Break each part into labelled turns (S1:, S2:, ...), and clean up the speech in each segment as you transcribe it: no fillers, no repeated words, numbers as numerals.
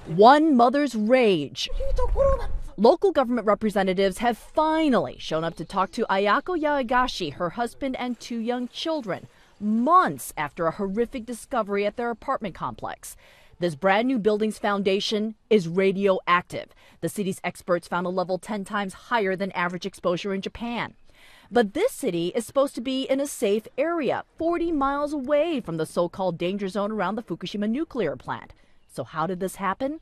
S1: One mother's rage. Local government representatives have finally shown up to talk to Ayako Yaegashi, her husband, and 2 young children, months after a horrific discovery at their apartment complex. This brand new building's foundation is radioactive. The city's experts found a level 10 times higher than average exposure in Japan. But this city is supposed to be in a safe area, 40 miles away from the so-called danger zone around the Fukushima nuclear plant. So how did this happen?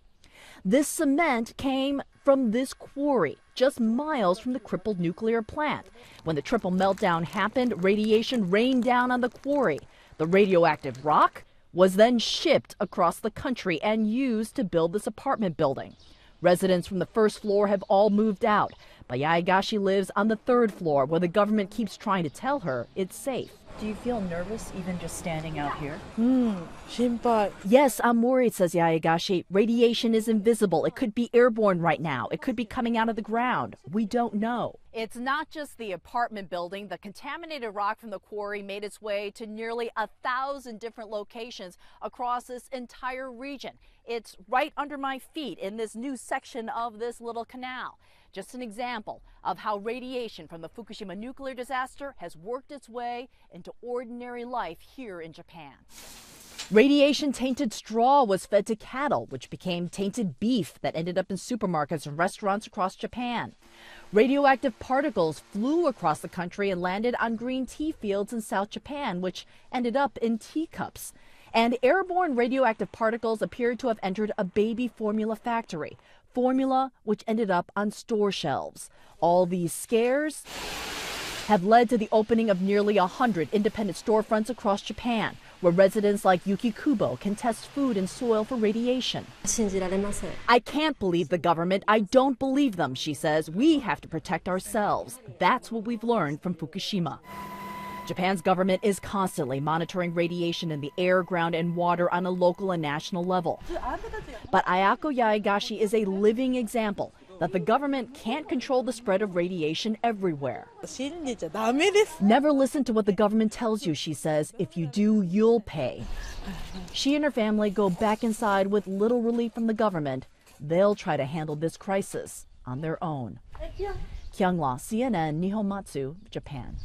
S1: This cement came from this quarry, just miles from the crippled nuclear plant. When the triple meltdown happened, radiation rained down on the quarry. The radioactive rock was then shipped across the country and used to build this apartment building. Residents from the first floor have all moved out, but Yaegashi lives on the 3rd floor where the government keeps trying to tell her it's safe.
S2: Do you feel nervous even just standing out here?
S1: Yes, I'm worried, says Yaegashi. Radiation is invisible. It could be airborne right now. It could be coming out of the ground. We don't know. It's not just the apartment building. The contaminated rock from the quarry made its way to nearly 1,000 different locations across this entire region. It's right under my feet in this new section of this little canal. Just an example of how radiation from the Fukushima nuclear disaster has worked its way into ordinary life here in Japan. Radiation-tainted straw was fed to cattle, which became tainted beef that ended up in supermarkets and restaurants across Japan. Radioactive particles flew across the country and landed on green tea fields in South Japan, which ended up in teacups. And airborne radioactive particles appeared to have entered a baby formula factory, formula which ended up on store shelves. All these scares have led to the opening of nearly 100 independent storefronts across Japan, where residents like Yuki Kubo can test food and soil for radiation. I can't believe the government. I don't believe them, she says. We have to protect ourselves. That's what we've learned from Fukushima. Japan's government is constantly monitoring radiation in the air, ground, and water on a local and national level. But Ayako Yaegashi is a living example that the government can't control the spread of radiation everywhere. Never listen to what the government tells you, she says. If you do, you'll pay. She and her family go back inside with little relief from the government. They'll try to handle this crisis on their own. Kyung-la, CNN, Nihonmatsu, Japan.